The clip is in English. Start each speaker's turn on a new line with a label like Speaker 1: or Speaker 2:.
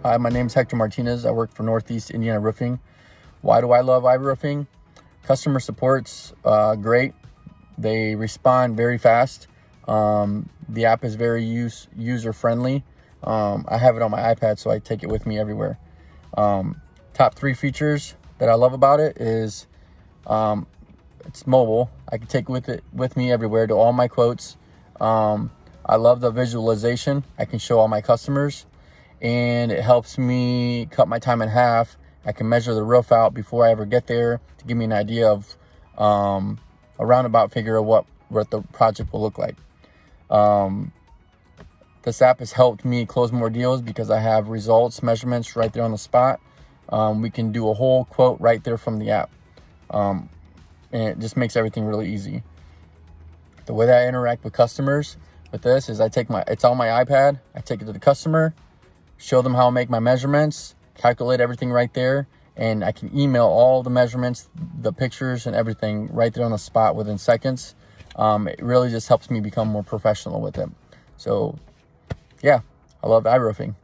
Speaker 1: Hi, my name is Hector Martinez. I work for Northeast Indiana Roofing. Why do I love iRoofing? Customer support's great. They respond very fast. The app is very user-friendly. I have it on my iPad, so I take it with me everywhere. Top 3 features that I love about it is it's mobile. I can take it with me everywhere to all my quotes. I love the visualization. I can show all my customers, and it helps me cut my time in half. I can measure the roof out before I ever get there to give me an idea of a roundabout figure of what the project will look like. This app has helped me close more deals because I have results, measurements right there on the spot. We can do a whole quote right there from the app. And it just makes everything really easy. The way that I interact with customers with this is it's on my iPad. I take it to the customer, show them how I make my measurements, calculate everything right there, and I can email all the measurements, the pictures, and everything right there on the spot within seconds. It really just helps me become more professional with it. So yeah, I love iRoofing.